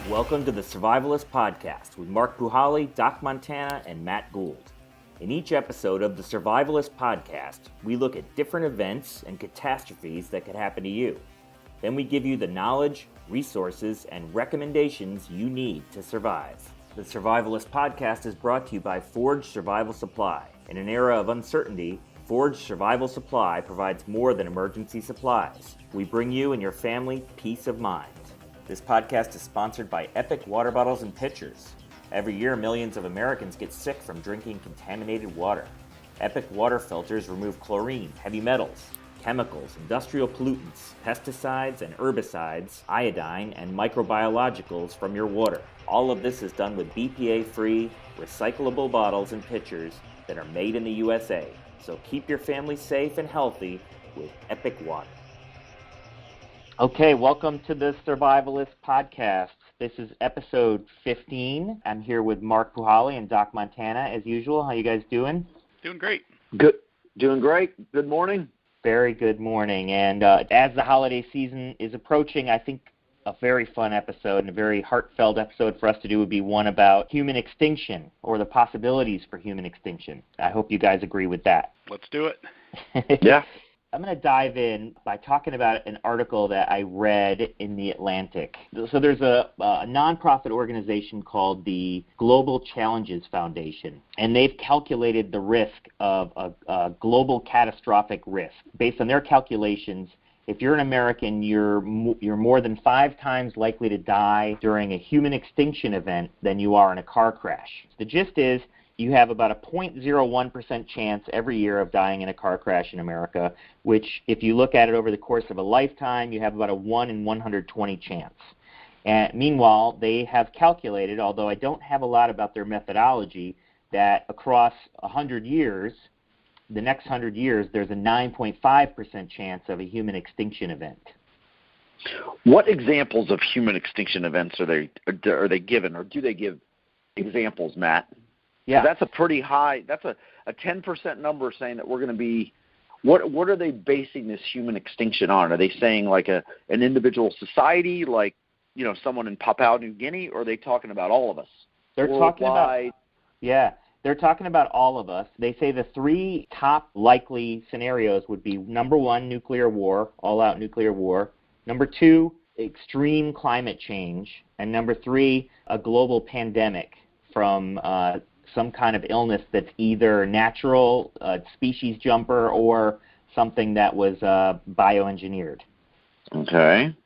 Welcome to the Survivalist Podcast with Mark Puhali, Doc Montana, and Matt Gould. In each episode of the Survivalist Podcast, we look at different events and catastrophes that could happen to you. Then we give you the knowledge, resources, and recommendations you need to survive. The Survivalist Podcast is brought to you by Forge Survival Supply. In an era of uncertainty, Forge Survival Supply provides more than emergency supplies. We bring you and your family peace of mind. This podcast is sponsored by Epic Water Bottles and Pitchers. Every year, millions of Americans get sick from drinking contaminated water. Epic water filters remove chlorine, heavy metals, chemicals, industrial pollutants, pesticides and herbicides, iodine, and microbiologicals from your water. All of this is done with BPA-free, recyclable bottles and pitchers that are made in the USA. So keep your family safe and healthy with Epic Water. Okay, welcome to the Survivalist Podcast. This is episode 15. I'm here with Mark Puhali and Doc Montana, as usual. How you guys doing? Doing great. Good. Doing great. Good morning. Very good morning. And as the holiday season is approaching, I think a very fun episode and a very heartfelt episode for us to do would be one about human extinction or the possibilities for human extinction. I hope you guys agree with that. Let's do it. Yeah. I'm going to dive in by talking about an article that I read in The Atlantic. So there's a nonprofit organization called the Global Challenges Foundation, and they've calculated the risk of a global catastrophic risk. Based on their calculations, if you're an American, you're more than 5 times likely to die during a human extinction event than you are in a car crash. The gist is, you have about a 0.01% chance every year of dying in a car crash in America, which if you look at it over the course of a lifetime, you have about a 1 in 120 chance. And meanwhile, they have calculated, although I don't have a lot about their methodology, that across 100 years, the next 100 years, there's a 9.5% chance of a human extinction event. What examples of human extinction events are they given, or do they give examples, Matt? Yeah, that's a pretty high. That's a 10% number saying that we're going to be. What are they basing this human extinction on? Are they saying like an individual society, like someone in Papua New Guinea, or are they talking about all of us? They're talking about all of us. They say the 3 top likely scenarios would be number 1, nuclear war, all-out nuclear war. Number 2, extreme climate change, and number 3, a global pandemic from some kind of illness that's either natural, species jumper, or something that was bioengineered. Okay.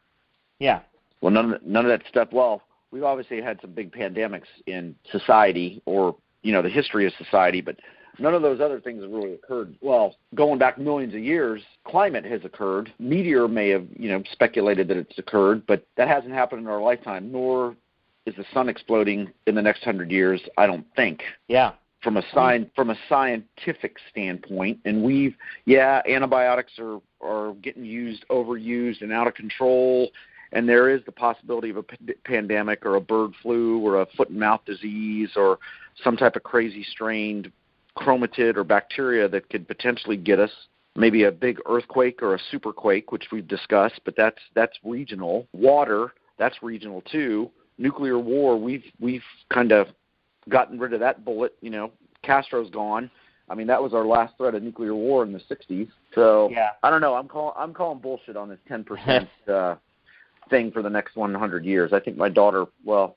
Yeah. Well, none of that stuff. Well, we've obviously had some big pandemics in society, or the history of society, but none of those other things have really occurred. Well, going back millions of years, climate has occurred. Meteor may have speculated that it's occurred, but that hasn't happened in our lifetime, nor is the sun exploding in the next 100 years, I don't think. Yeah. From a scientific standpoint, and antibiotics are getting overused and out of control, and there is the possibility of a pandemic or a bird flu or a foot and mouth disease or some type of crazy strained chromatid or bacteria that could potentially get us. Maybe a big earthquake or a superquake, which we've discussed, but that's regional. Water, that's regional too. Nuclear war, we've kind of gotten rid of that bullet. Castro's gone. I mean, that was our last threat of nuclear war in the 60s. So yeah. I don't know. I'm calling bullshit on this 10% thing for the next 100 years. I think my daughter, well,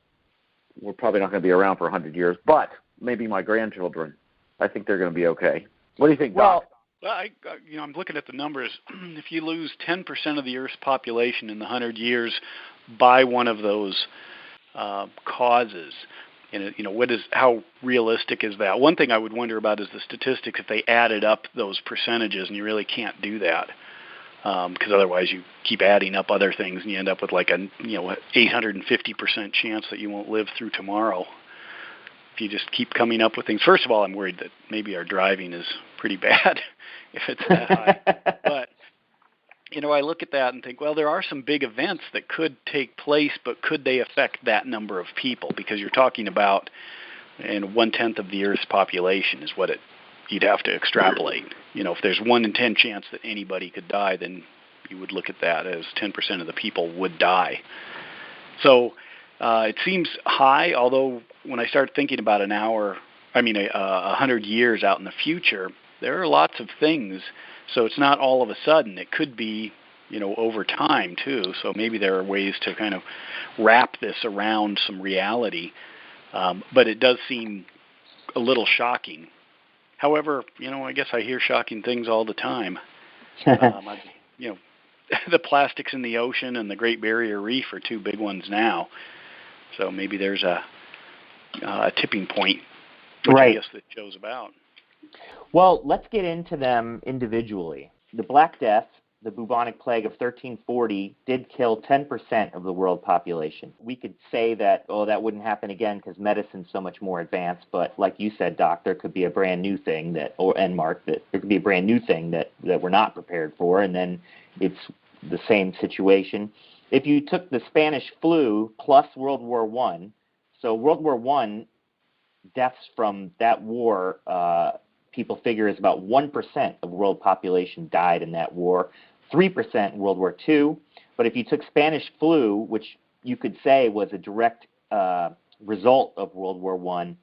we're probably not going to be around for 100 years, but maybe my grandchildren, I think they're going to be okay. What do you think, Doc? Well, I'm looking at the numbers. If you lose 10% of the Earth's population in the 100 years by one of those causes, how realistic is that? One thing I would wonder about is the statistics if they added up those percentages, and you really can't do that because otherwise you keep adding up other things and you end up with like a 850% chance that you won't live through tomorrow. If you just keep coming up with things. First of all, I'm worried that maybe our driving is pretty bad if it's that high. But I look at that and think, well, there are some big events that could take place, but could they affect that number of people? Because you're talking about 1/10 of the Earth's population is what you'd have to extrapolate. If there's 1 in 10 chance that anybody could die, then you would look at that as 10% of the people would die. So it seems high, although when I start thinking about 100 years out in the future, there are lots of things. So it's not all of a sudden. It could be, over time too. So maybe there are ways to kind of wrap this around some reality. But it does seem a little shocking. However, I guess I hear shocking things all the time. The plastics in the ocean and the Great Barrier Reef are two big ones now. So maybe there's a tipping point, which I guess the show's about. Well, let's get into them individually. The Black Death, the bubonic plague of 1340, did kill 10% of the world population. We could say that, that wouldn't happen again because medicine's so much more advanced. But like you said, Doc, there could be a brand new thing and Mark, that there could be a brand new thing that we're not prepared for, and then it's the same situation. If you took the Spanish flu plus World War I, so World War I deaths from that war, people figure is about 1% of world population died in that war, 3% in World War II. But if you took Spanish flu, which you could say was a direct result of World War I,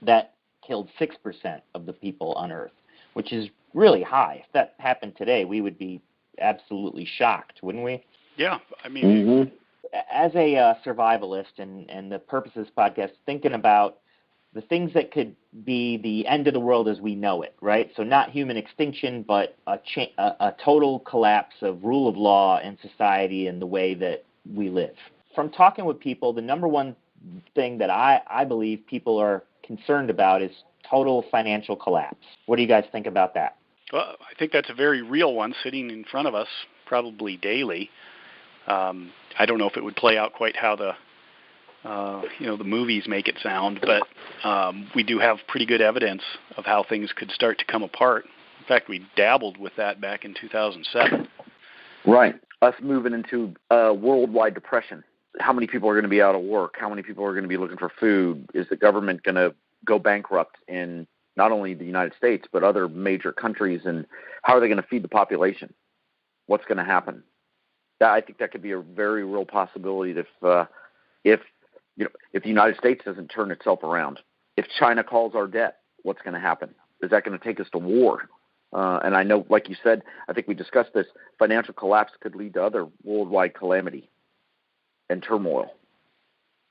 that killed 6% of the people on Earth, which is really high. If that happened today, we would be absolutely shocked, wouldn't we? Yeah, I mean, as a survivalist and the purpose of this podcast, thinking about the things that could be the end of the world as we know it, right? So not human extinction, but a total collapse of rule of law in society and the way that we live. From talking with people, the number one thing that I believe people are concerned about is total financial collapse. What do you guys think about that? Well, I think that's a very real one sitting in front of us probably daily. I don't know if it would play out quite how the movies make it sound, but we do have pretty good evidence of how things could start to come apart. In fact, we dabbled with that back in 2007. Right. Us moving into worldwide depression. How many people are going to be out of work? How many people are going to be looking for food? Is the government going to go bankrupt in not only the United States, but other major countries? And how are they going to feed the population? What's going to happen? I think that could be a very real possibility if the United States doesn't turn itself around. If China calls our debt, what's going to happen? Is that going to take us to war? And I know, like you said, I think we discussed this, financial collapse could lead to other worldwide calamity and turmoil.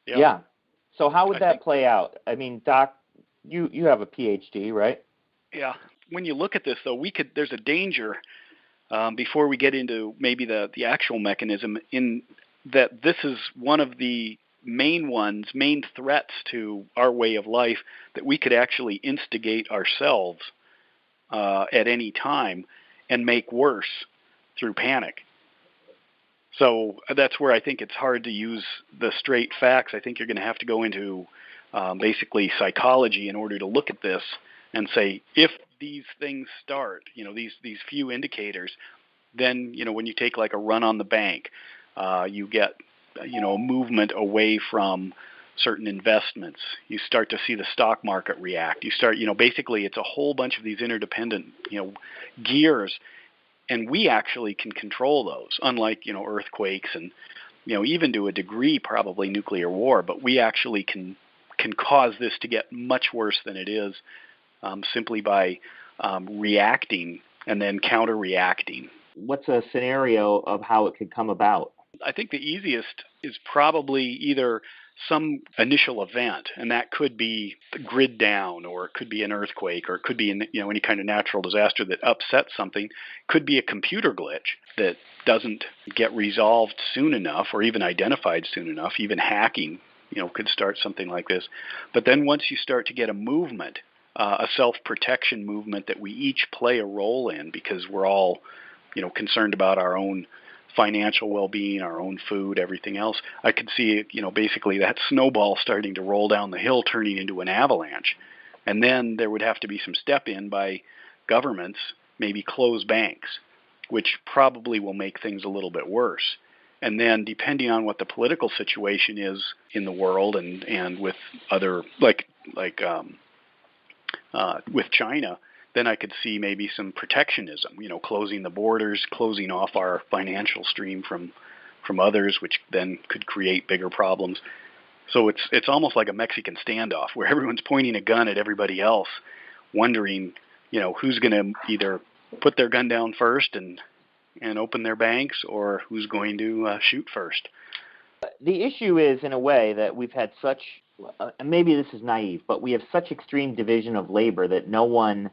Yeah. So how would that play out? I mean, Doc, you have a PhD, right? Yeah. When you look at this, though, there's a danger before we get into maybe the actual mechanism in that this is one of the main threats to our way of life that we could actually instigate ourselves at any time and make worse through panic. So that's where I think it's hard to use the straight facts. I think you're going to have to go into basically psychology in order to look at this and say, if these things start, these few indicators, then, when you take like a run on the bank, you get, a movement away from certain investments. You start to see the stock market react. You start, basically it's a whole bunch of these interdependent, gears, and we actually can control those, unlike, earthquakes and, even to a degree, probably nuclear war, but we actually can cause this to get much worse than it is simply by reacting and then counter-reacting. What's a scenario of how it could come about? I think the easiest is probably either some initial event, and that could be the grid down, or it could be an earthquake, or it could be any kind of natural disaster that upsets something. It could be a computer glitch that doesn't get resolved soon enough, or even identified soon enough. Even hacking, could start something like this. But then once you start to get a movement, a self-protection movement that we each play a role in, because we're all, concerned about our own financial well-being, our own food, everything else, I could see, basically that snowball starting to roll down the hill, turning into an avalanche. And then there would have to be some step in by governments, maybe close banks, which probably will make things a little bit worse. And then depending on what the political situation is in the world and with other, like with China, then I could see maybe some protectionism, closing the borders, closing off our financial stream from others, which then could create bigger problems. So it's almost like a Mexican standoff where everyone's pointing a gun at everybody else, wondering, who's going to either put their gun down first and open their banks, or who's going to shoot first. The issue is, in a way, that we've had such, maybe this is naive, but we have such extreme division of labor that no one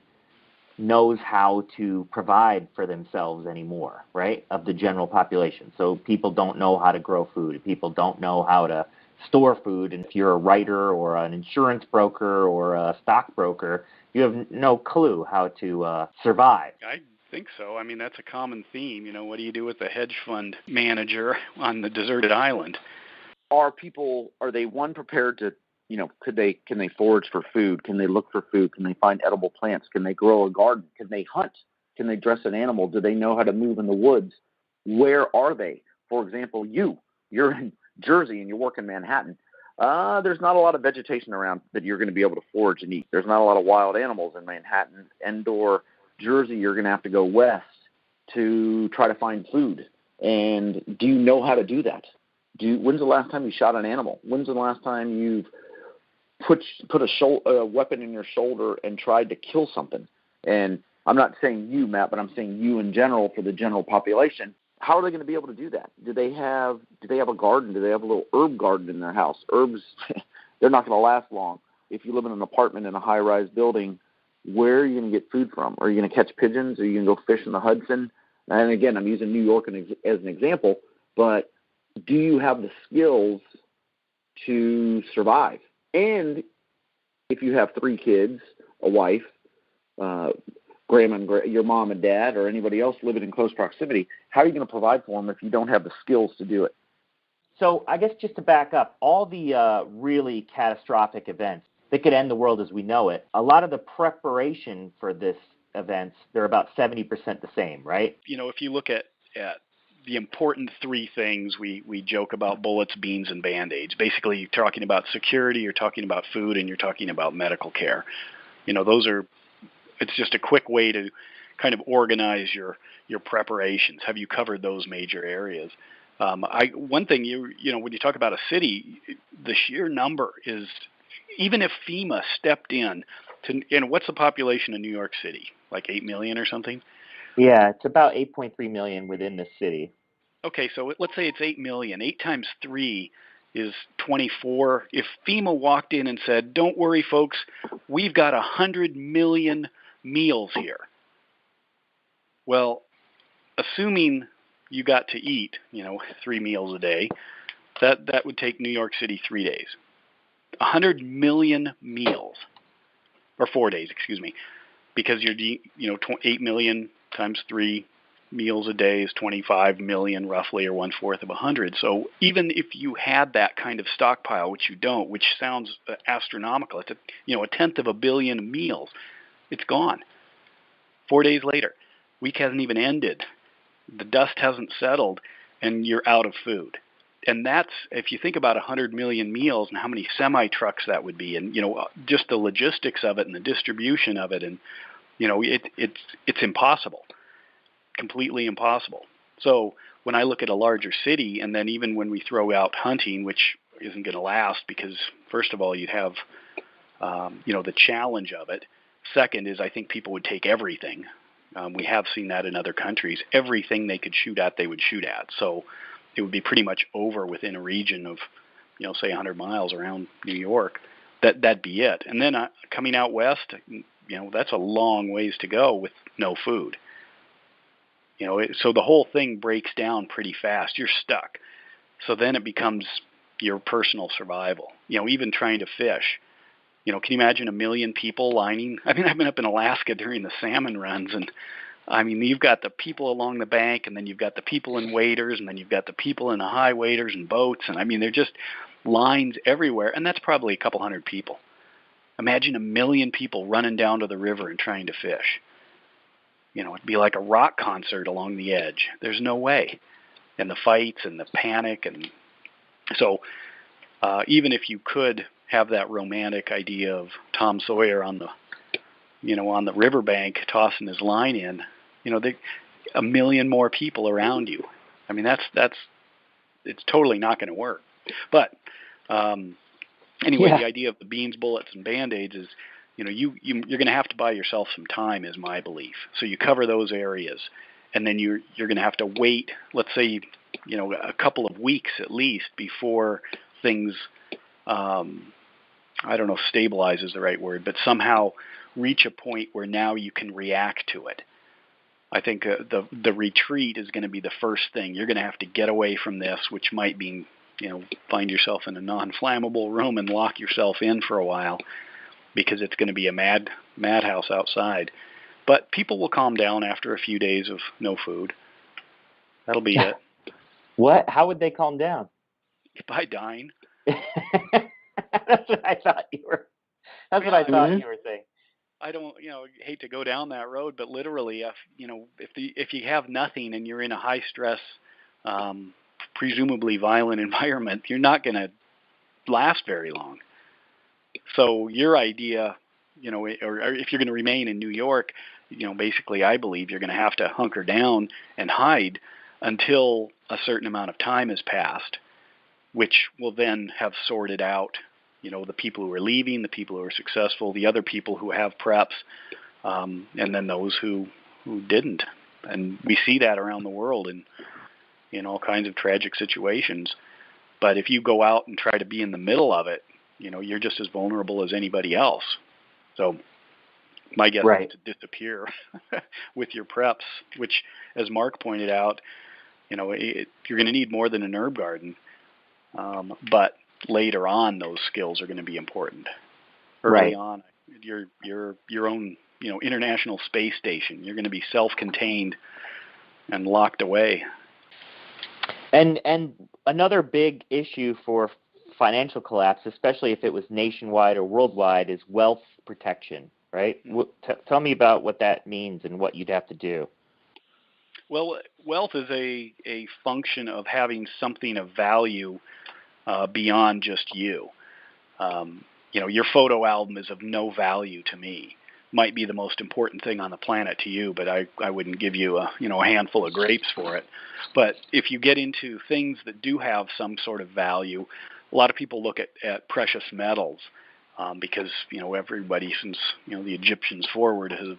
knows how to provide for themselves anymore, right, of the general population. So people don't know how to grow food. People don't know how to store food. And if you're a writer or an insurance broker or a stockbroker, you have no clue how to survive. I think so. I mean, that's a common theme. What do you do with a hedge fund manager on the deserted island? Are they prepared to, can they forage for food? Can they look for food? Can they find edible plants? Can they grow a garden? Can they hunt? Can they dress an animal? Do they know how to move in the woods? Where are they? For example, you're in Jersey and you work in Manhattan. There's not a lot of vegetation around that you're going to be able to forage and eat. There's not a lot of wild animals in Manhattan and/or Jersey. You're going to have to go west to try to find food. And do you know how to do that? When's the last time you shot an animal? When's the last time you've put a weapon in your shoulder and tried to kill something? And I'm not saying you, Matt, but I'm saying you in general for the general population. How are they going to be able to do that? Do they have a garden? Do they have a little herb garden in their house? Herbs, they're not going to last long. If you live in an apartment in a high-rise building, where are you going to get food from? Are you going to catch pigeons? Are you going to go fish in the Hudson? And again, I'm using New York as an example, but do you have the skills to survive? And if you have 3 kids, a wife, grandma and your mom and dad, or anybody else living in close proximity, how are you going to provide for them if you don't have the skills to do it? So I guess just to back up, all the really catastrophic events that could end the world as we know it, a lot of the preparation for this events, they're about 70% the same, right? If you look at the important 3 things, we joke about bullets, beans, and Band-Aids. Basically, you're talking about security, you're talking about food, and you're talking about medical care. It's just a quick way to kind of organize your preparations. Have you covered those major areas? One thing, when you talk about a city, the sheer number is, even if FEMA stepped in to, what's the population of New York City? Like 8 million or something? Yeah, it's about 8.3 million within the city. Okay, so let's say it's 8 million. 8 times 3 is 24. If FEMA walked in and said, don't worry, folks, we've got 100 million meals here. Well, assuming you got to eat, 3 meals a day, that would take New York City 3 days. 100 million meals, or 4 days, excuse me, because you're 8 million times 3 meals a day is 25 million roughly, or 1/4 of 100. So even if you had that kind of stockpile, which you don't, which sounds astronomical, it's a tenth of a billion meals, it's gone. 4 days later, week hasn't even ended, the dust hasn't settled, and you're out of food. And that's, if you think about 100 million meals and how many semi-trucks that would be, and just the logistics of it and the distribution of it, and it's impossible, completely impossible. So when I look at a larger city, and then even when we throw out hunting, which isn't going to last, because first of all, you'd have the challenge of it. Second is, I think people would take everything. We have seen that in other countries. Everything they could shoot at, they would shoot at. So it would be pretty much over within a region of, say 100 miles around New York. That'd be it. And then coming out west, that's a long ways to go with no food. So the whole thing breaks down pretty fast. You're stuck. So then it becomes your personal survival. Even trying to fish. Can you imagine 1 million people lining? I mean, I've been up in Alaska during the salmon runs, and you've got the people along the bank, and then you've got the people in waders, and then you've got the people in the high waders and boats, and they're just lines everywhere, and that's probably a couple hundred people. Imagine 1 million people running down to the river and trying to fish. It'd be like a rock concert along the edge. There's no way. And the fights and the panic, and so even if you could have that romantic idea of Tom Sawyer on on the riverbank tossing his line in, a million more people around you. I mean, it's totally not going to work. But anyway, The idea of the beans, bullets, and Band-Aids is, you're going to have to buy yourself some time, is my belief. So you cover those areas, and then you're going to have to wait, let's say, a couple of weeks at least before things, I don't know if stabilize is the right word, but somehow reach a point where now you can react to it. I think the retreat is going to be the first thing. You're going to have to get away from this, which might mean, find yourself in a non-flammable room and lock yourself in for a while, because it's going to be a madhouse outside. But people will calm down after a few days of no food. That'll be it. What? How would they calm down? By dying. That's what I thought you were. That's what I thought you were saying. I don't, hate to go down that road, but literally, if you have nothing and you're in a high stress, presumably violent environment, you're not going to last very long. So your idea, or if you're going to remain in New York, basically, I believe you're going to have to hunker down and hide until a certain amount of time has passed, which will then have sorted out, the people who are leaving, the people who are successful, the other people who have preps, and then those who didn't. And we see that around the world in all kinds of tragic situations. But if you go out and try to be in the middle of it, you're just as vulnerable as anybody else. So my guess is to disappear with your preps, which, as Mark pointed out, you're going to need more than an herb garden. But later on, those skills are going to be important. Early on, your own, international space station. You're going to be self-contained and locked away. And another big issue for financial collapse, especially if it was nationwide or worldwide, is wealth protection, right? Tell me about what that means and what you'd have to do. Well, wealth is a function of having something of value beyond just you. Your photo album is of no value to me. Might be the most important thing on the planet to you, but I wouldn't give you a handful of grapes for it. But if you get into things that do have some sort of value, a lot of people look at precious metals because everybody since the Egyptians forward has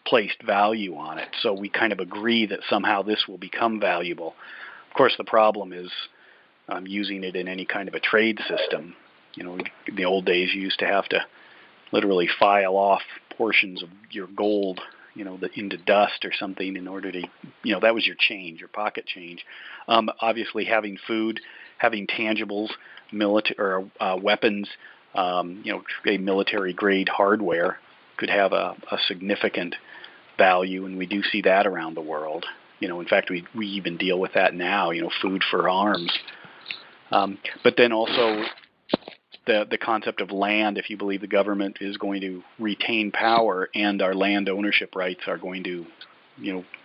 placed value on it. So we kind of agree that somehow this will become valuable. Of course, the problem is using it in any kind of a trade system. In the old days, you used to have to literally file off portions of your gold, into dust or something in order to, that was your change, your pocket change. Obviously, having food, having tangibles, weapons, a military-grade hardware could have a significant value, and we do see that around the world. In fact, we even deal with that now, food for arms. But then also the concept of land, if you believe the government is going to retain power and our land ownership rights are going to,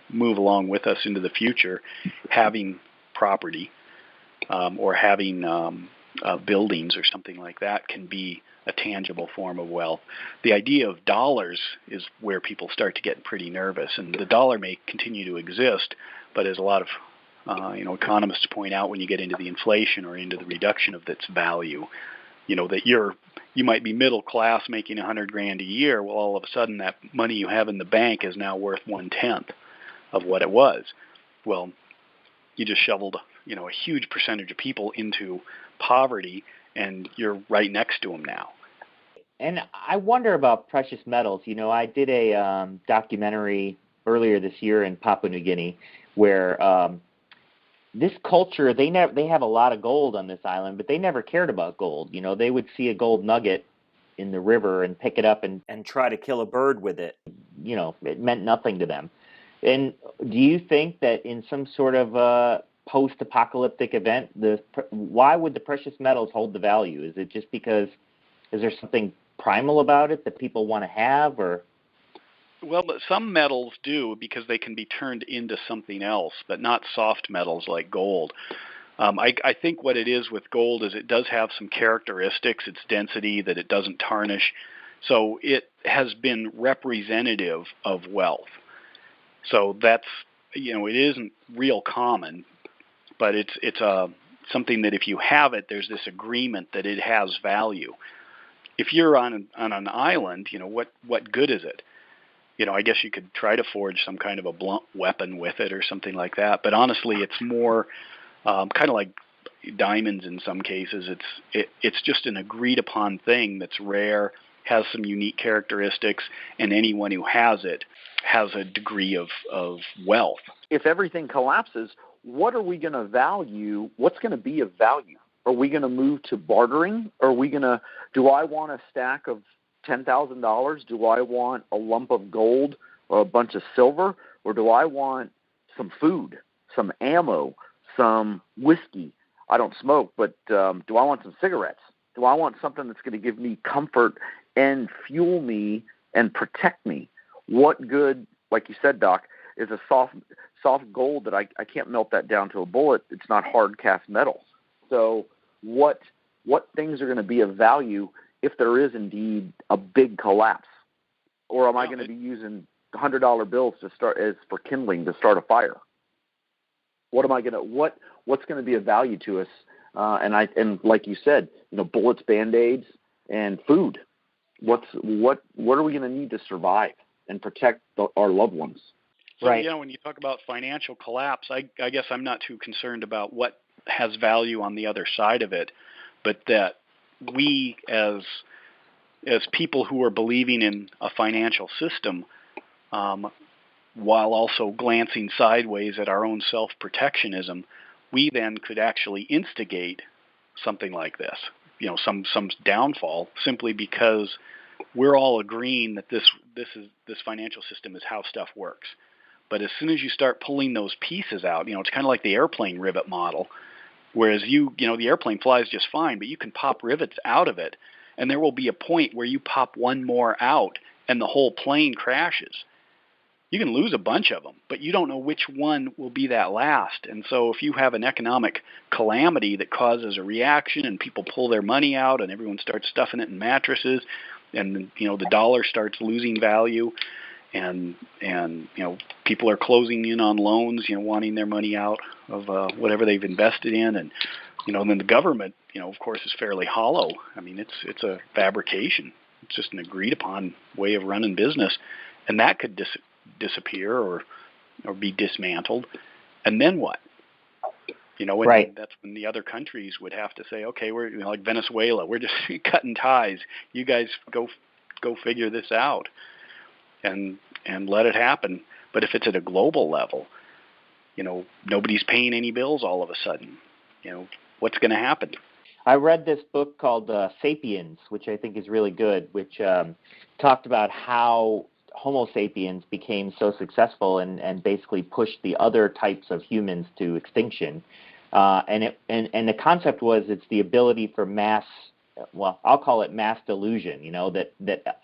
move along with us into the future, having property or having buildings or something like that can be a tangible form of wealth. The idea of dollars is where people start to get pretty nervous, and the dollar may continue to exist, but as a lot of economists point out, when you get into the inflation or into the reduction of its value, that you might be middle class making $100,000 a year. Well, all of a sudden that money you have in the bank is now worth 1/10 of what it was. Well, you just shoveled, a huge percentage of people into poverty, and you're right next to them now. And I wonder about precious metals. I did a documentary earlier this year in Papua New Guinea where this culture, they have a lot of gold on this island, but they never cared about gold. They would see a gold nugget in the river and pick it up and try to kill a bird with it. It meant nothing to them. And do you think that in some sort of post-apocalyptic event, why would the precious metals hold the value? Is it just because, is there something primal about it that people want to have, or? Well, but some metals do, because they can be turned into something else, but not soft metals like gold. I think what it is with gold is it does have some characteristics, its density, that it doesn't tarnish. So it has been representative of wealth. So that's, it isn't real common, but it's something that if you have it, there's this agreement that it has value. If you're on an island, what good is it? I guess you could try to forge some kind of a blunt weapon with it or something like that. But honestly, it's more kind of like diamonds in some cases. It's just an agreed upon thing that's rare, has some unique characteristics, and anyone who has it has a degree of wealth. If everything collapses, what are we going to value? What's going to be of value? Are we going to move to bartering? Do I want a stack of $10,000? Do I want a lump of gold or a bunch of silver? Or do I want some food, some ammo, some whiskey? I don't smoke, but do I want some cigarettes? Do I want something that's going to give me comfort and fuel me and protect me? What good, like you said, Doc, is a soft gold that I can't melt that down to a bullet? It's not hard cast metal. So what things are going to be of value if there is indeed a big collapse? Or am I going to be using $100 bills to start as for kindling to start a fire? What's going to be of value to us? And like you said, bullets, Band-Aids, and food. What are we going to need to survive and protect our loved ones? So, right. When you talk about financial collapse, I guess I'm not too concerned about what has value on the other side of it, but that we as people who are believing in a financial system, while also glancing sideways at our own self-protectionism, we then could actually instigate something like this, some downfall, simply because we're all agreeing that this financial system is how stuff works. But as soon as you start pulling those pieces out, it's kind of like the airplane rivet model, whereas the airplane flies just fine, but you can pop rivets out of it, and there will be a point where you pop one more out and the whole plane crashes. You can lose a bunch of them, but you don't know which one will be that last. And so if you have an economic calamity that causes a reaction and people pull their money out and everyone starts stuffing it in mattresses, and the dollar starts losing value, and people are closing in on loans, wanting their money out of whatever they've invested in, and then the government, of course, is fairly hollow. I mean, it's a fabrication. It's just an agreed upon way of running business, and that could disappear or be dismantled. And then what? Right. That's when the other countries would have to say, okay, we're like Venezuela, we're just cutting ties. You guys go figure this out and let it happen. But if it's at a global level, nobody's paying any bills all of a sudden. What's going to happen? I read this book called Sapiens, which I think is really good, which talked about how Homo sapiens became so successful and basically pushed the other types of humans to extinction. And the concept was it's the ability for mass, I'll call it mass delusion, that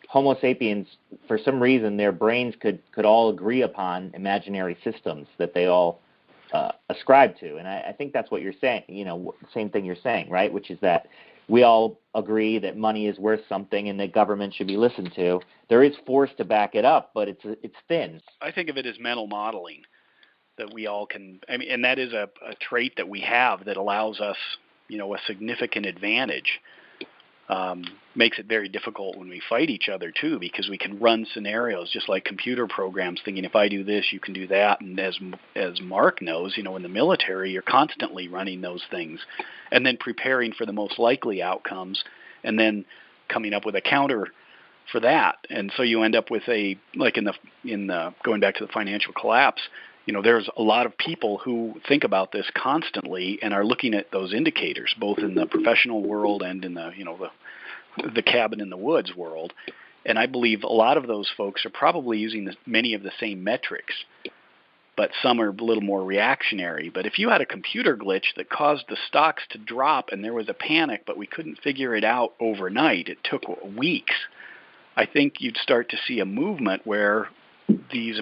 Homo sapiens, for some reason, their brains could all agree upon imaginary systems that they all ascribe to. And I think that's what you're saying, same thing you're saying, right? Which is that we all agree that money is worth something and that government should be listened to. There is force to back it up, but it's thin. I think of it as mental modeling, that we all can, and that is a trait that we have that allows us, a significant advantage. Makes it very difficult when we fight each other too, because we can run scenarios just like computer programs, thinking if I do this, you can do that. And as Mark knows, in the military, you're constantly running those things, and then preparing for the most likely outcomes, and then coming up with a counter for that. And so you end up with in the going back to the financial collapse. There's a lot of people who think about this constantly and are looking at those indicators, both in the professional world and in the cabin in the woods world. And I believe a lot of those folks are probably using many of the same metrics, but some are a little more reactionary. But if you had a computer glitch that caused the stocks to drop and there was a panic, but we couldn't figure it out overnight, it took weeks, I think you'd start to see a movement where these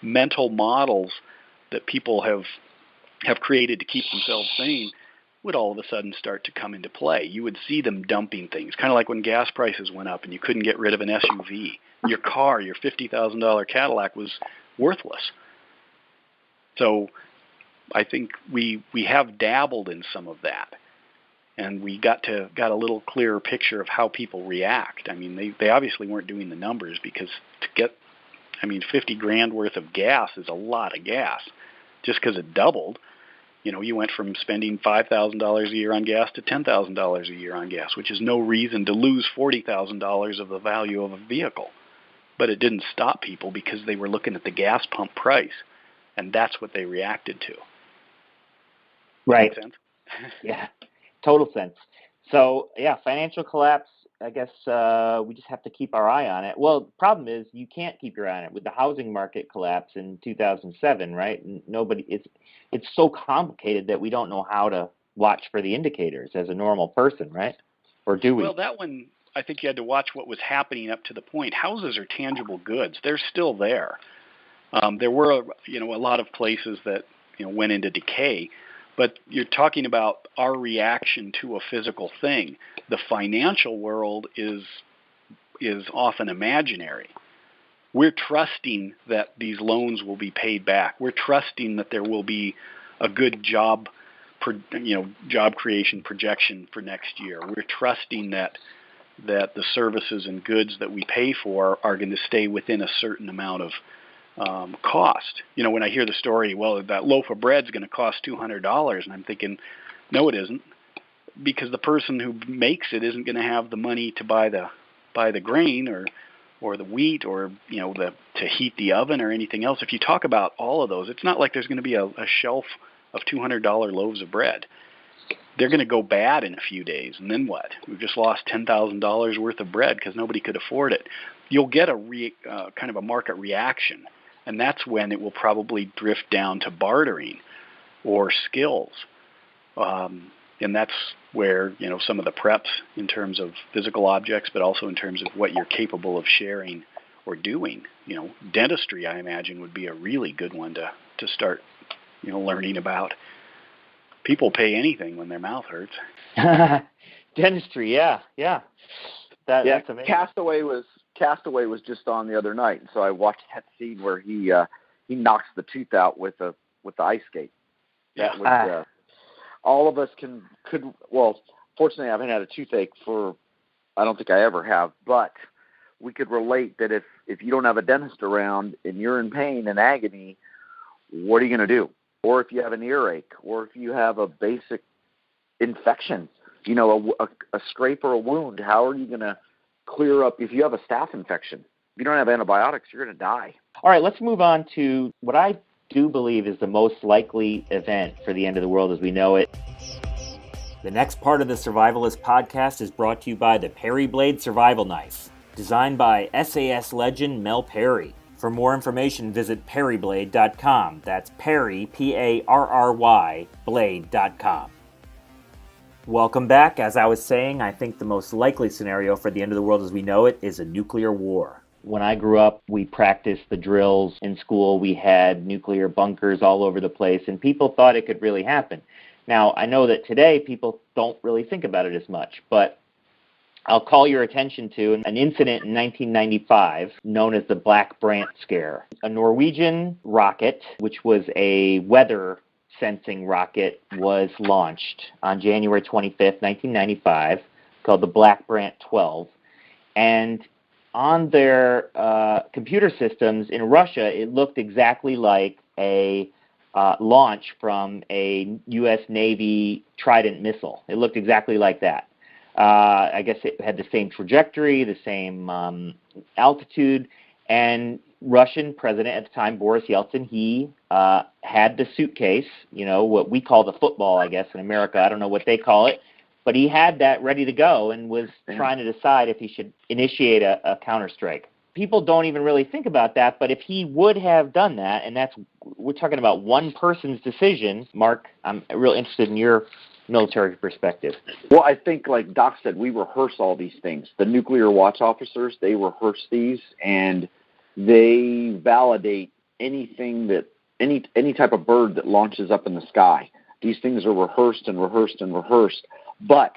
mental models that people have created to keep themselves sane would all of a sudden start to come into play. You would see them dumping things, kind of like when gas prices went up and you couldn't get rid of an SUV. Your car, your $50,000 Cadillac, was worthless. So I think we have dabbled in some of that, and we got a little clearer picture of how people react. I mean, they obviously weren't doing the numbers, because to get, $50,000 worth of gas is a lot of gas. Just because it doubled, you went from spending $5,000 a year on gas to $10,000 a year on gas, which is no reason to lose $40,000 of the value of a vehicle. But it didn't stop people, because they were looking at the gas pump price, and that's what they reacted to. Right. Make sense? Yeah, total sense. So, yeah, financial collapse, I guess we just have to keep our eye on it. Well, the problem is you can't keep your eye on it. With the housing market collapse in 2007, right? It's so complicated that we don't know how to watch for the indicators as a normal person, right? Or do we? Well, that one, I think you had to watch what was happening up to the point. Houses are tangible goods. They're still there. There were, a lot of places that, went into decay. But you're talking about our reaction to a physical thing. The financial world is often imaginary. We're trusting that these loans will be paid back. We're trusting that there will be a good job creation projection for next year. We're trusting that the services and goods that we pay for are going to stay within a certain amount of cost. When I hear the story, well, that loaf of bread's going to cost $200, and I'm thinking, no, it isn't, because the person who makes it isn't going to have the money to buy the grain or the wheat or to heat the oven or anything else. If you talk about all of those, it's not like there's going to be a shelf of $200 loaves of bread. They're going to go bad in a few days, and then what? We've just lost $10,000 worth of bread because nobody could afford it. You'll get a kind of a market reaction. And that's when it will probably drift down to bartering or skills. And that's where, some of the preps in terms of physical objects, but also in terms of what you're capable of sharing or doing. Dentistry, I imagine, would be a really good one to start, learning about. People pay anything when their mouth hurts. Dentistry, yeah. That's amazing. Castaway was just on the other night, and so I watched that scene where he knocks the tooth out with the ice skate. That was all of us could. Well, fortunately, I haven't had a toothache I don't think I ever have, but we could relate that if you don't have a dentist around and you're in pain and agony, what are you going to do? Or if you have an earache, or if you have a basic infection, a scrape or a wound, how are you going to clear up? If you have a staph infection, if you don't have antibiotics, you're going to die. All right, let's move on to what I do believe is the most likely event for the end of the world as we know it. The next part of the Survivalist podcast is brought to you by the Perry Blade Survival Knife, designed by SAS legend Mel Perry. For more information, visit perryblade.com. That's Perry, P-A-R-R-Y, blade.com. Welcome back. As I was saying, I think the most likely scenario for the end of the world as we know it is a nuclear war. When I grew up, we practiced the drills in school. We had nuclear bunkers all over the place, and people thought it could really happen. Now, I know that today people don't really think about it as much, but I'll call your attention to an incident in 1995 known as the Black Brant Scare. A Norwegian rocket, which was a weather sensing rocket, was launched on January 25th, 1995, called the Black Brant 12. And on their computer systems in Russia, it looked exactly like a launch from a U.S. Navy Trident missile. It looked exactly like that. I guess it had the same trajectory, the same altitude, and Russian president at the time, Boris Yeltsin, he had the suitcase, what we call the football, I guess, in America. I don't know what they call it. But he had that ready to go and was trying to decide if he should initiate a counterstrike. People don't even really think about that, but if he would have done that, and we're talking about one person's decision, Mark, I'm real interested in your military perspective. Well, I think, like Doc said, we rehearse all these things. The nuclear watch officers, they rehearse these, and they validate anything that any type of bird that launches up in the sky. These things are rehearsed and rehearsed and rehearsed. But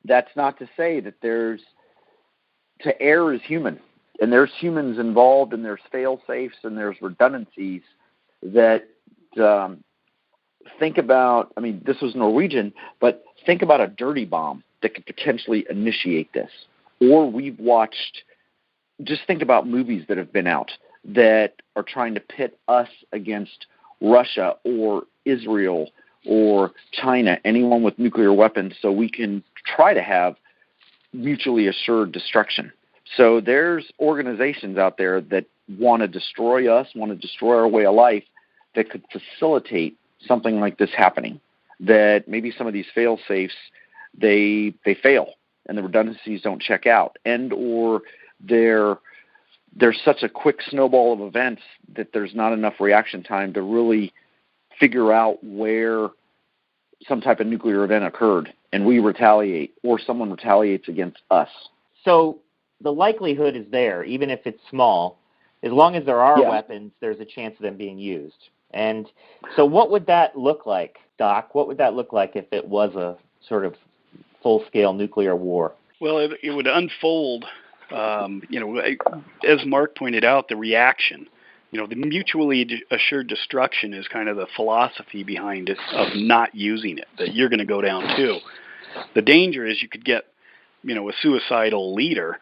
that's not to say that to err is human. And there's humans involved, and there's fail-safes, and there's redundancies that think about, I mean, this was Norwegian, but think about a dirty bomb that could potentially initiate this. Or just think about movies that have been out that are trying to pit us against Russia or Israel or China, anyone with nuclear weapons, so we can try to have mutually assured destruction. So there's organizations out there that want to destroy us, want to destroy our way of life, that could facilitate something like this happening. That maybe some of these fail-safes, they fail and the redundancies don't check out, and or there's such a quick snowball of events that there's not enough reaction time to really figure out where some type of nuclear event occurred and we retaliate or someone retaliates against us. So the likelihood is there, even if it's small. As long as there are weapons, there's a chance of them being used. And so what would that look like, Doc? What would that look like if it was a sort of full-scale nuclear war? Well, it would unfold, as Mark pointed out, the reaction. The mutually assured destruction is kind of the philosophy behind it, of not using it, that you're going to go down too. The danger is you could get, a suicidal leader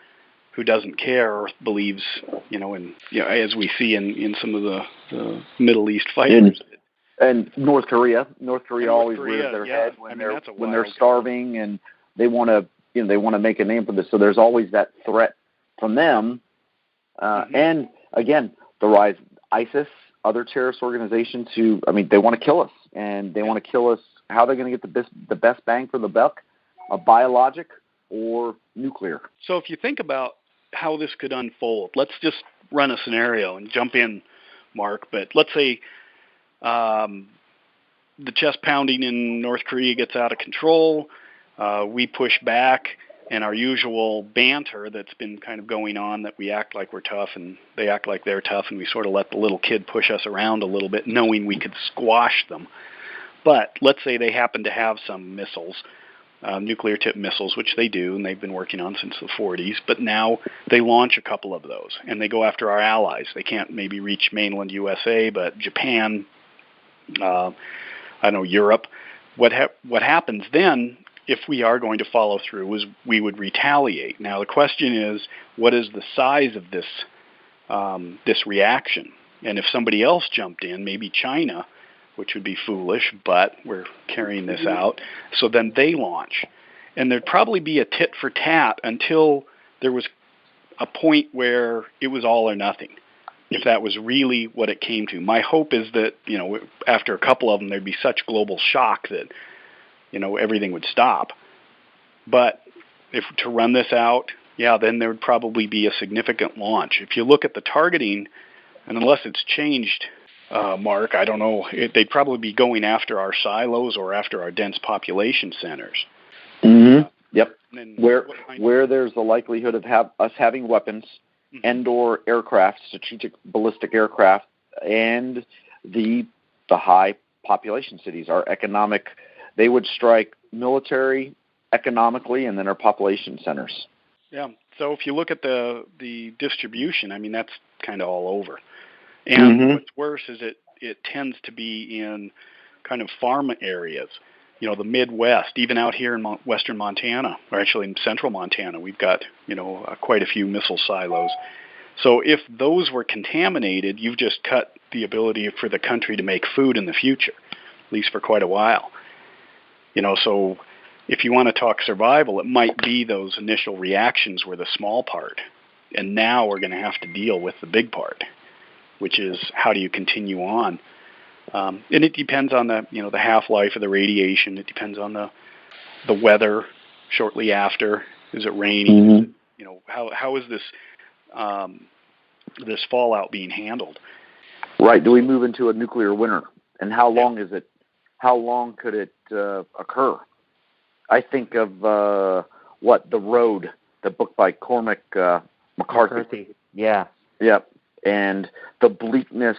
who doesn't care or believes, as we see in some of the Middle East fighters. And North Korea always rears their head when they're starving, and they want to make a name for this. So there's always that threat from them. And again, the rise of ISIS, other terrorist organizations they want to kill us, and they want to kill us. How they're going to get the best bang for the buck, a biologic or nuclear. So if you think about how this could unfold, let's just run a scenario and jump in, Mark. But let's say the chest pounding in North Korea gets out of control. We push back, and our usual banter that's been kind of going on, that we act like we're tough and they act like they're tough, and we sort of let the little kid push us around a little bit, knowing we could squash them. But let's say they happen to have some missiles, nuclear-tipped missiles, which they do, and they've been working on since the 40s, but now they launch a couple of those, and they go after our allies. They can't maybe reach mainland USA, but Japan, Europe. What happens then, if we are going to follow through, is we would retaliate. Now the question is, what is the size of this reaction? And if somebody else jumped in, maybe China, which would be foolish, but we're carrying this out, so then they launch. And there'd probably be a tit for tat until there was a point where it was all or nothing, if that was really what it came to. My hope is that, after a couple of them, there'd be such global shock that, everything would stop. But if to run this out, then there would probably be a significant launch. If you look at the targeting, and unless it's changed, Mark, I don't know, they'd probably be going after our silos or after our dense population centers. Mm-hmm. Yep. Where there's the likelihood of us having weapons, and/or aircraft, strategic ballistic aircraft, and the high population cities, our economic. They would strike military, economically, and then our population centers. Yeah. So if you look at the distribution, that's kind of all over. And what's worse is it tends to be in kind of farm areas, the Midwest, even out here in western Montana, or actually in central Montana, we've got, quite a few missile silos. So if those were contaminated, you've just cut the ability for the country to make food in the future, at least for quite a while. So if you want to talk survival, it might be those initial reactions were the small part. And now we're going to have to deal with the big part, which is how do you continue on? And it depends on the half-life of the radiation. It depends on the weather shortly after. Is it raining? How is this this fallout being handled? Right. Do we move into a nuclear winter? And how long is it? How long could it occur? I think of The Road, the book by Cormac McCarthy. Yeah. Yep. And the bleakness,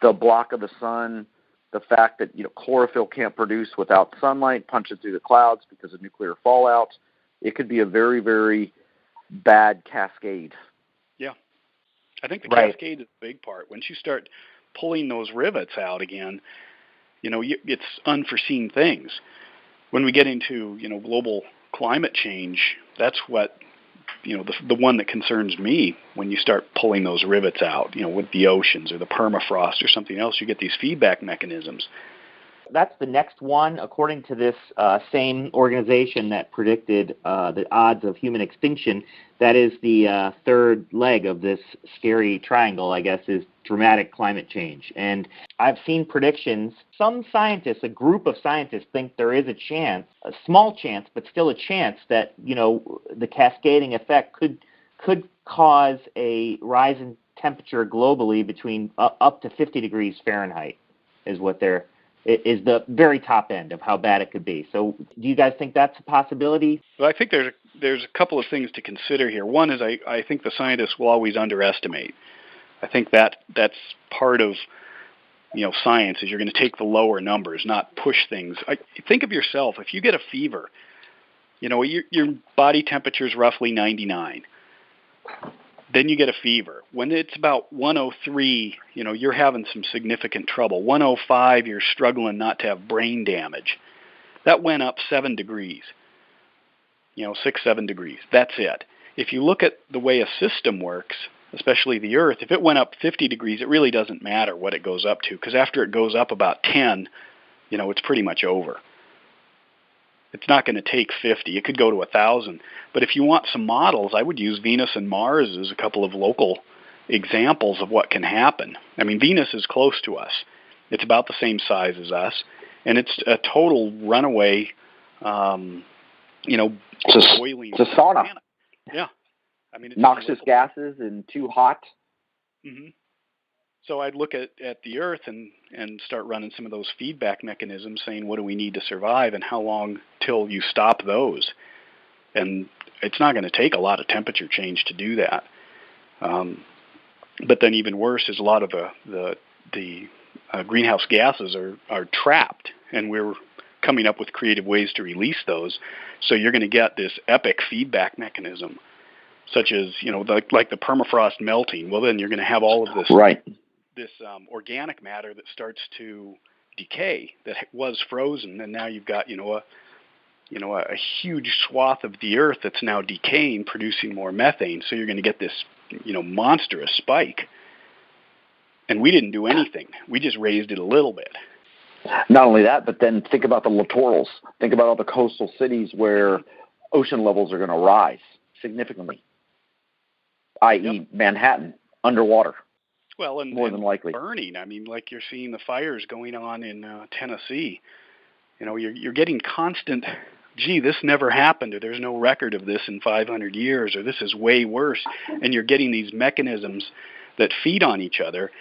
the block of the sun, the fact that, chlorophyll can't produce without sunlight, punch it through the clouds because of nuclear fallout. It could be a very, very bad cascade. Yeah. I think the cascade is a big part. Once you start pulling those rivets out again, it's unforeseen things. When we get into, global climate change, that's what, the one that concerns me. When you start pulling those rivets out, with the oceans or the permafrost or something else, you get these feedback mechanisms. That's the next one, according to this same organization that predicted the odds of human extinction. That is the third leg of this scary triangle, I guess, is dramatic climate change. And I've seen predictions. Some scientists, a group of scientists, think there is a chance, a small chance, but still a chance that, the cascading effect could cause a rise in temperature globally between up to 50 degrees Fahrenheit is what is the very top end of how bad it could be. So do you guys think that's a possibility? Well, I think there's a couple of things to consider here. One is I think the scientists will always underestimate. I think that's part of science is you're going to take the lower numbers, not push things. Think of yourself. If you get a fever, your body temperature is roughly 99. Then you get a fever. When it's about 103, you're having some significant trouble. 105, you're struggling not to have brain damage. That went up 7 degrees, 6, 7 degrees. That's it. If you look at the way a system works, especially the Earth, if it went up 50 degrees, it really doesn't matter what it goes up to, because after it goes up about 10, it's pretty much over. It's not going to take 50. It could go to 1,000. But if you want some models, I would use Venus and Mars as a couple of local examples of what can happen. I mean, Venus is close to us. It's about the same size as us. And it's a total runaway, boiling. It's a sauna. Planet. Yeah. I mean, it's noxious gases and too hot. Mm-hmm. So I'd look at the Earth and start running some of those feedback mechanisms, saying what do we need to survive and how long till you stop those. And it's not going to take a lot of temperature change to do that. But then even worse is a lot of the greenhouse gases are trapped, and we're coming up with creative ways to release those. So you're going to get this epic feedback mechanism, such as like the permafrost melting. Well, then you're going to have all of this this organic matter that starts to decay that was frozen, and now you've got a huge swath of the Earth that's now decaying, producing more methane. So you're going to get this monstrous spike. And we didn't do anything. We just raised it a little bit. Not only that, but then think about the littorals. Think about all the coastal cities where ocean levels are going to rise significantly, i.e. Manhattan, underwater. Well, and more than likely burning. I mean, like you're seeing the fires going on in Tennessee. You're getting constant, gee, this never happened, or there's no record of this in 500 years, or this is way worse. And you're getting these mechanisms that feed on each other,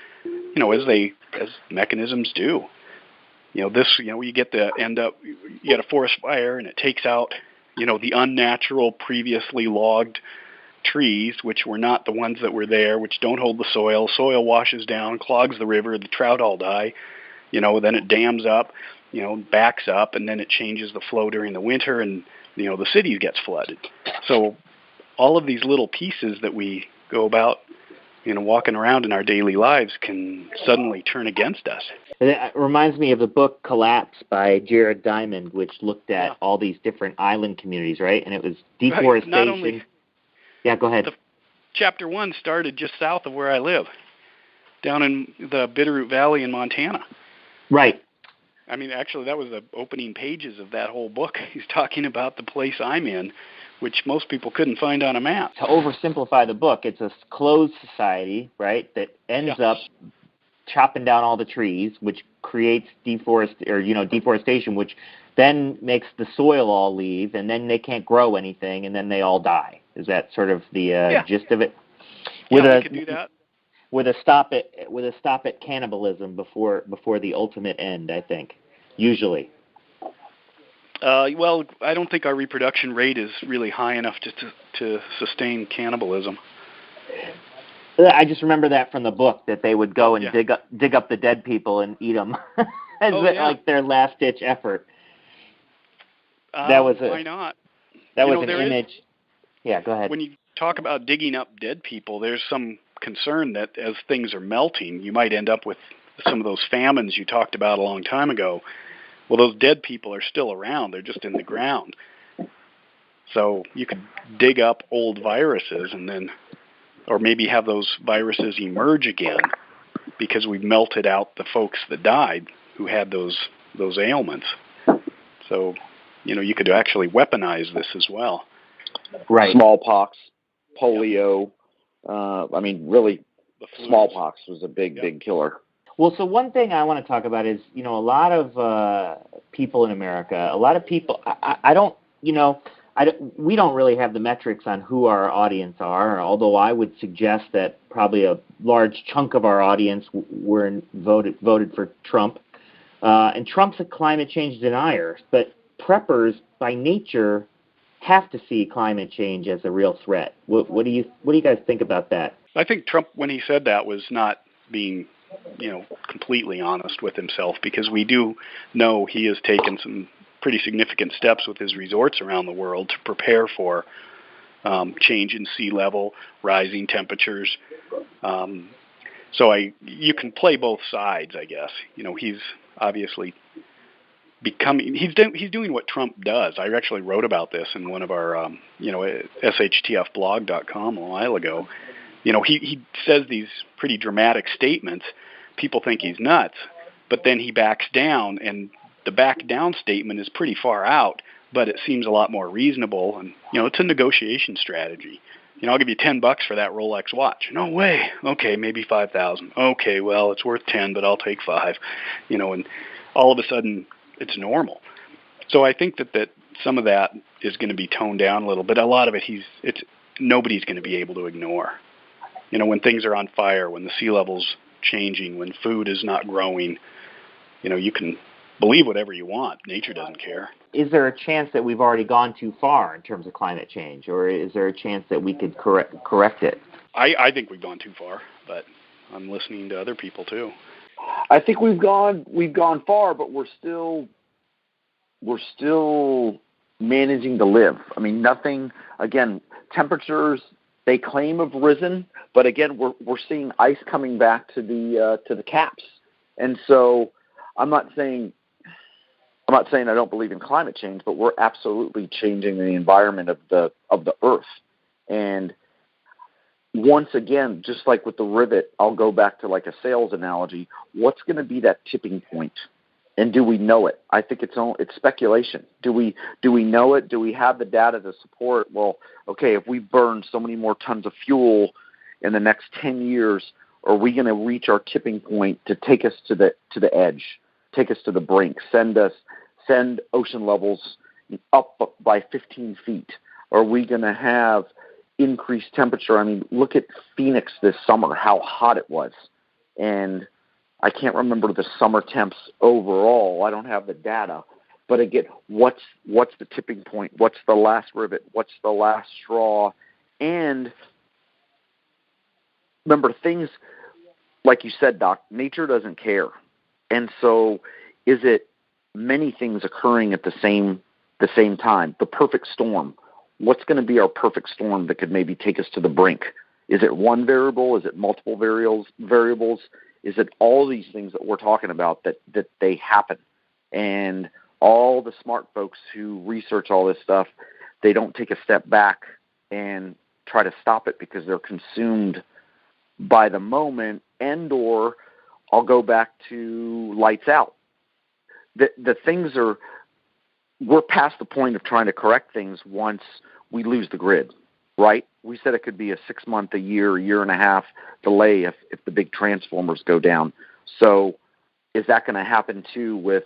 as mechanisms do. You get a forest fire, and it takes out, the unnatural, previously logged trees, which were not the ones that were there, which don't hold the soil. Soil washes down, clogs the river, the trout all die. Then it dams up, backs up, and then it changes the flow during the winter, and, the city gets flooded. So all of these little pieces that we go about, walking around in our daily lives can suddenly turn against us. It reminds me of the book Collapse by Jared Diamond, which looked at all these different island communities, right? And it was deforestation. Right. Not only... Yeah, go ahead. Chapter 1 started just south of where I live, down in the Bitterroot Valley in Montana. Right. I mean, actually, that was the opening pages of that whole book. He's talking about the place I'm in, which most people couldn't find on a map. To oversimplify the book, it's a closed society, right, that ends up chopping down all the trees, which creates deforestation, which then makes the soil all leave, and then they can't grow anything, and then they all die. Is that sort of the gist of it? We could do that. With a stop at cannibalism before the ultimate end, I think, usually. Well, I don't think our reproduction rate is really high enough to sustain cannibalism. I just remember that from the book, that they would go and dig up the dead people and eat them. as like their last-ditch effort. Why not? That was an image. Yeah, go ahead. When you talk about digging up dead people, there's some concern that as things are melting, you might end up with some of those famines you talked about a long time ago. Well, those dead people are still around. They're just in the ground. So you could dig up old viruses and then, or maybe have those viruses emerge again because we've melted out the folks that died who had those ailments. So, you could actually weaponize this as well. Right. Smallpox, polio. Really, smallpox was a big killer. Well, so one thing I want to talk about is, a lot of people in America, we don't really have the metrics on who our audience are, although I would suggest that probably a large chunk of our audience voted for Trump. And Trump's a climate change denier, but preppers by nature have to see climate change as a real threat. What do you guys think about that? I think Trump, when he said that, was not being completely honest with himself, because we do know he has taken some pretty significant steps with his resorts around the world to prepare for change in sea level, rising temperatures. So you can play both sides, I guess. He's obviously he's doing what Trump does. I actually wrote about this in one of our shtfblog.com a while ago. He says these pretty dramatic statements. People think he's nuts, but then he backs down, and the back down statement is pretty far out, but it seems a lot more reasonable, and it's a negotiation strategy. I'll give you $10 for that Rolex watch. No way. Okay, maybe 5,000. Okay, well, it's worth 10, but I'll take 5. And all of a sudden it's normal. So I think that some of that is going to be toned down a little, but a lot of it nobody's going to be able to ignore. When things are on fire, when the sea level's changing, when food is not growing, you can believe whatever you want. Nature doesn't care. Is there a chance that we've already gone too far in terms of climate change, or is there a chance that we could correct it? I think we've gone too far, but I'm listening to other people too. I think we've gone far, but we're still managing to live. Nothing. Again, temperatures they claim have risen, but again, we're seeing ice coming back to the caps, and so I'm not saying I don't believe in climate change, but we're absolutely changing the environment of the Earth. And once again, just like with the rivet, I'll go back to like a sales analogy. What's going to be that tipping point? And do we know it? I think it's speculation. Do we know it? Do we have the data to support? Well, okay, if we burn so many more tons of fuel in the next 10 years, are we going to reach our tipping point to take us to the edge, take us to the brink, send ocean levels up by 15 feet? Are we going to have increased temperature? Look at Phoenix this summer, how hot it was. And I can't remember the summer temps overall. I don't have the data. But again, what's the tipping point? What's the last rivet? What's the last straw? And remember, things, like you said, Doc, nature doesn't care. And so is it many things occurring at the same time? The perfect storm. What's going to be our perfect storm that could maybe take us to the brink? Is it one variable? Is it multiple variables? Is it all these things that we're talking about that they happen? And all the smart folks who research all this stuff, they don't take a step back and try to stop it because they're consumed by the moment, and or I'll go back to lights out. The things we're past the point of trying to correct things once we lose the grid, right? We said it could be a 6 month, a year and a half delay if the big transformers go down. So is that going to happen too with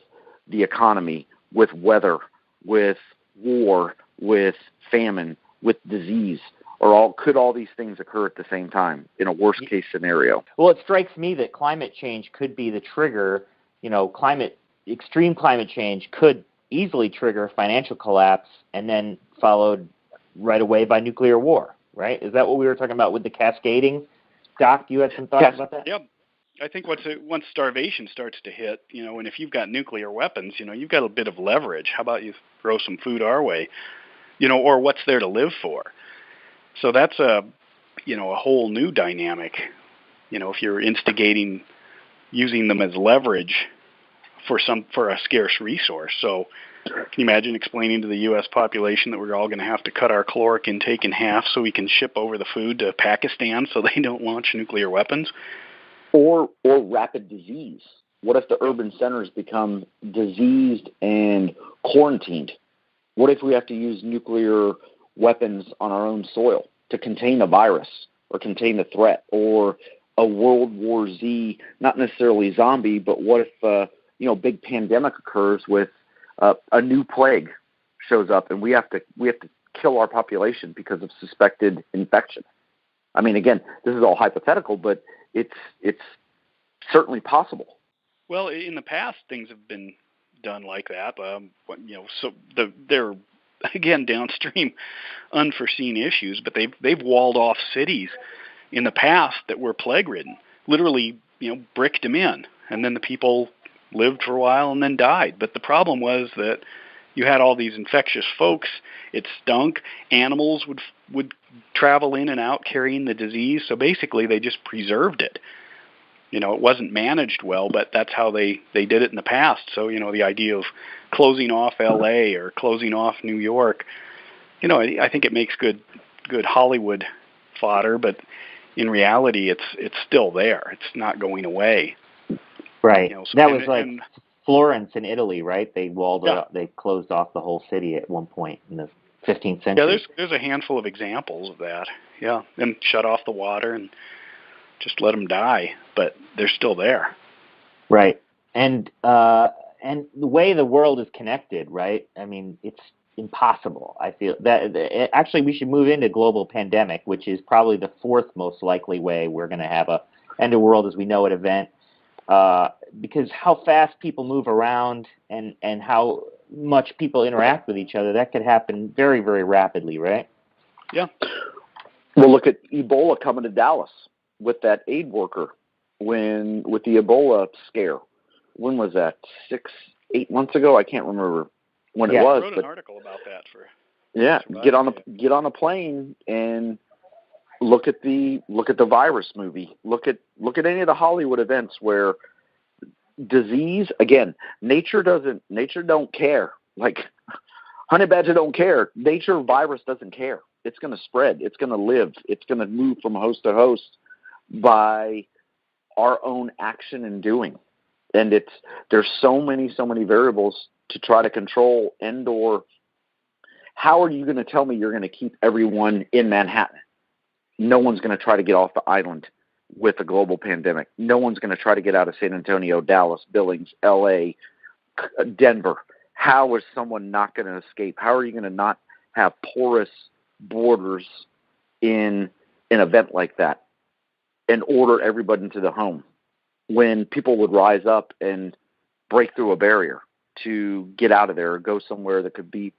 the economy, with weather, with war, with famine, with disease? Or could all these things occur at the same time in a worst case scenario? Well, it strikes me that climate change could be the trigger. Extreme climate change could easily trigger financial collapse and then followed right away by nuclear war, right? Is that what we were talking about with the cascading? Doc, you had some thoughts about that? Yep. I think once starvation starts to hit, and if you've got nuclear weapons, you've got a bit of leverage. How about you throw some food our way, or what's there to live for? So that's a whole new dynamic. If you're instigating using them as leverage for a scarce resource. So can you imagine explaining to the U.S. population that we're all going to have to cut our caloric intake in half so we can ship over the food to Pakistan so they don't launch nuclear weapons? Or rapid disease. What if the urban centers become diseased and quarantined? What if we have to use nuclear weapons on our own soil to contain a virus or contain a threat, or a World War Z, not necessarily zombie, but what if big pandemic occurs with a new plague shows up and we have to kill our population because of suspected infection? I mean, again, this is all hypothetical, but it's certainly possible. Well, in the past, things have been done like that. So they're again downstream, unforeseen issues, but they've walled off cities in the past that were plague-ridden. Literally, bricked them in, and then the people lived for a while and then died. But the problem was that you had all these infectious folks. It stunk. Animals would travel in and out carrying the disease. So basically, they just preserved it. It wasn't managed well, but that's how they did it in the past. So, the idea of closing off L.A. or closing off New York, I think it makes good Hollywood fodder, but in reality, it's still there. It's not going away. Right. That was like Florence in Italy, right? They walled it up. They closed off the whole city at one point in the 15th century. Yeah, there's a handful of examples of that. Yeah, and shut off the water and just let them die, but they're still there. Right. And the way the world is connected, right? I mean, it's impossible. I feel that actually we should move into global pandemic, which is probably the fourth most likely way we're going to have a end of world as we know it event. Because how fast people move around and how much people interact with each other, that could happen very, very rapidly, right? Yeah. Well, look at Ebola coming to Dallas with that aid worker with the Ebola scare. When was that? 6-8 months ago? I can't remember when it was. I wrote an article about that for. Yeah, get on a plane and look at the virus movie. Look at any of the Hollywood events where disease, again, nature don't care. Like honey badger don't care. Nature virus doesn't care. It's going to spread. It's going to live. It's going to move from host to host by our own action and doing. And there's so many variables to try to control and/or how are you going to tell me you're going to keep everyone in Manhattan? No one's going to try to get off the island with a global pandemic. No one's going to try to get out of San Antonio, Dallas, Billings, LA, Denver. How is someone not going to escape? How are you going to not have porous borders in an event like that and order everybody into the home when people would rise up and break through a barrier to get out of there or go somewhere that could be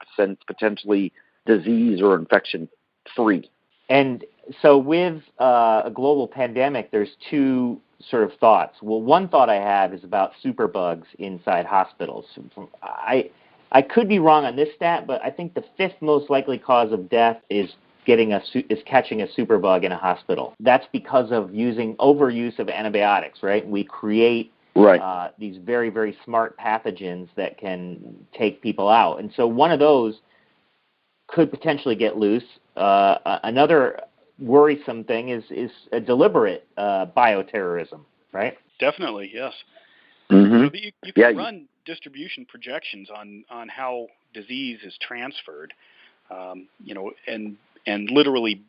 potentially disease or infection free? And so with a global pandemic, there's two sort of thoughts. Well, one thought I have is about superbugs inside hospitals. I could be wrong on this stat, but I think the fifth most likely cause of death is catching a superbug in a hospital. That's because of overuse of antibiotics, right? We create these very, very smart pathogens that can take people out. And so one of those could potentially get loose. Another worrisome thing is a deliberate bioterrorism, right? Definitely, yes. Mm-hmm. You can run distribution projections on how disease is transferred, and literally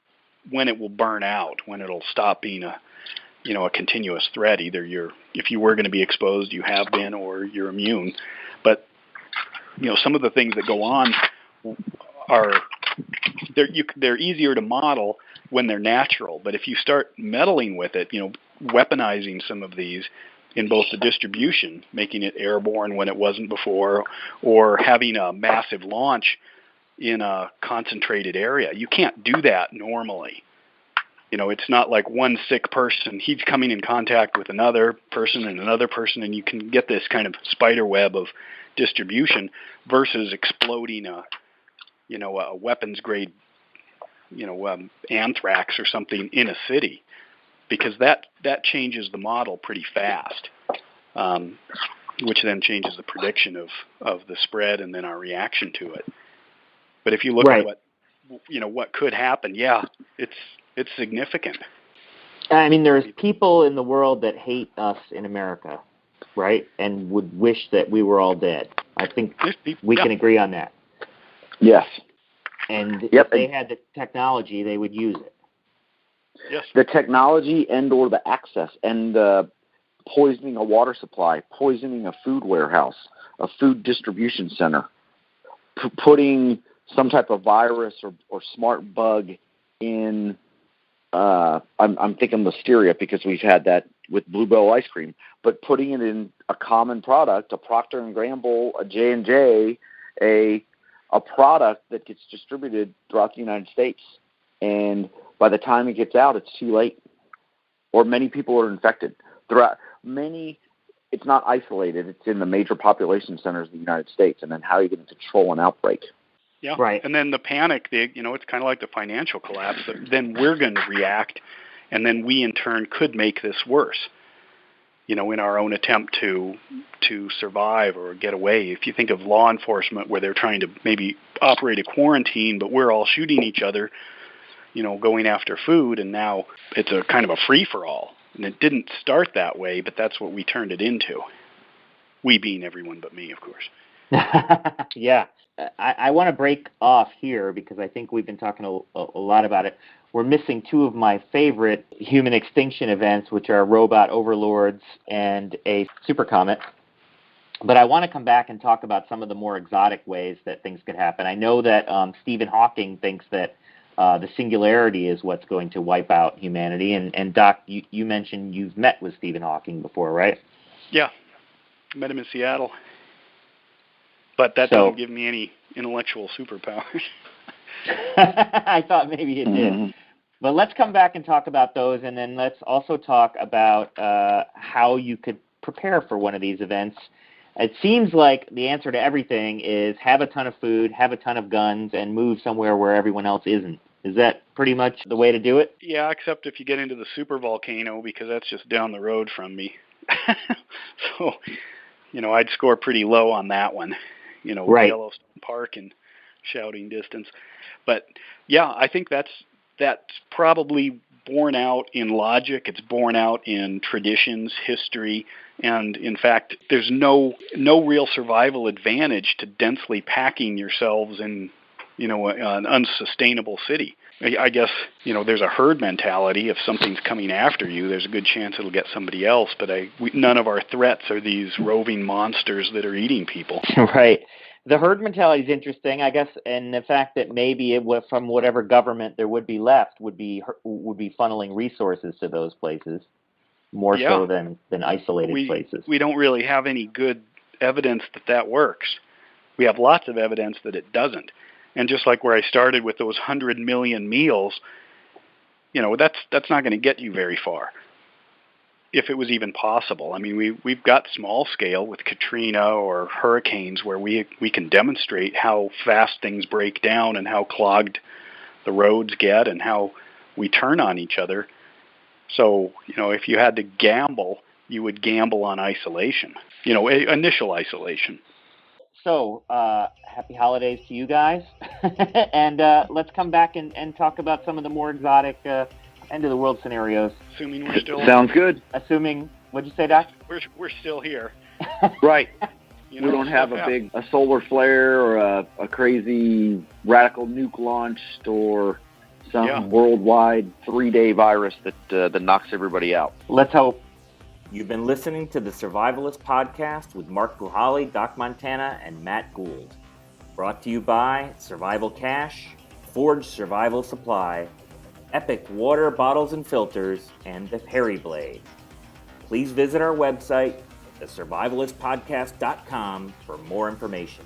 when it will burn out, when it'll stop being a continuous threat. Either if you were going to be exposed, you have been, or you're immune. But some of the things that go on they're easier to model when they're natural. But if you start meddling with it, weaponizing some of these in both the distribution, making it airborne when it wasn't before, or having a massive launch in a concentrated area, you can't do that normally. It's not like one sick person, he's coming in contact with another person, and you can get this kind of spider web of distribution versus exploding a weapons grade, anthrax or something in a city, because that changes the model pretty fast, which then changes the prediction of the spread and then our reaction to it. But if you look at what could happen, it's significant. I mean, there's people in the world that hate us in America, right, and would wish that we were all dead. I think we can agree on that. Yes. And if they had the technology, they would use it. Yes. The technology and or the access and poisoning a water supply, poisoning a food warehouse, a food distribution center, putting some type of virus or smart bug in, I'm thinking listeria because we've had that with Bluebell ice cream, but putting it in a common product, a Procter & Gamble, a J&J, a product that gets distributed throughout the United States. And by the time it gets out, it's too late. Or many people are infected. It's not isolated. It's in the major population centers of the United States. And then how are you going to control an outbreak? Yeah, right. And then the panic, it's kind of like the financial collapse. Then we're going to react, and then we in turn could make this worse, in our own attempt to survive or get away. If you think of law enforcement where they're trying to maybe operate a quarantine, but we're all shooting each other, going after food, and now it's a kind of a free-for-all. And it didn't start that way, but that's what we turned it into. We being everyone but me, of course. Yeah. I want to break off here because I think we've been talking a lot about it. We're missing two of my favorite human extinction events, which are robot overlords and a super comet. But I want to come back and talk about some of the more exotic ways that things could happen. I know that Stephen Hawking thinks that the singularity is what's going to wipe out humanity. And Doc, you mentioned you've met with Stephen Hawking before, right? Yeah. I met him in Seattle. But that doesn't give me any intellectual superpowers. I thought maybe it did. But let's come back and talk about those, and then let's also talk about how you could prepare for one of these events. It seems like the answer to everything is have a ton of food, have a ton of guns, and move somewhere where everyone else isn't. Is that pretty much the way to do it? Yeah, except if you get into the super volcano, because that's just down the road from me. So, I'd score pretty low on that one. Right. Yellowstone Park and shouting distance. But, yeah, I think that's probably borne out in logic. It's borne out in traditions, history, and, in fact, there's no real survival advantage to densely packing yourselves in, an unsustainable city. I guess, there's a herd mentality. If something's coming after you, there's a good chance it'll get somebody else. But none of our threats are these roving monsters that are eating people. Right. The herd mentality is interesting, I guess, and the fact that maybe from whatever government there would be left would be funneling resources to those places more so than isolated places. We don't really have any good evidence that works. We have lots of evidence that it doesn't. And just like where I started with those 100 million meals, that's not going to get you very far, if it was even possible. I mean, we've got small scale with Katrina or hurricanes where we can demonstrate how fast things break down and how clogged the roads get and how we turn on each other. So, if you had to gamble, you would gamble on isolation, initial isolation. So, happy holidays to you guys. And let's come back and talk about some of the more exotic end-of-the-world scenarios. Assuming we're still... Sounds good. Assuming... What'd you say, Doc? We're still here. Right. We don't have a solar flare or a crazy radical nuke launched or some worldwide 3-day virus that knocks everybody out. Let's hope. You've been listening to the Survivalist Podcast with Mark Puhali, Doc Montana, and Matt Gould. Brought to you by Survival Cash, Forge Survival Supply, Epic Water Bottles and Filters, and the Perry Blade. Please visit our website, thesurvivalistpodcast.com, for more information.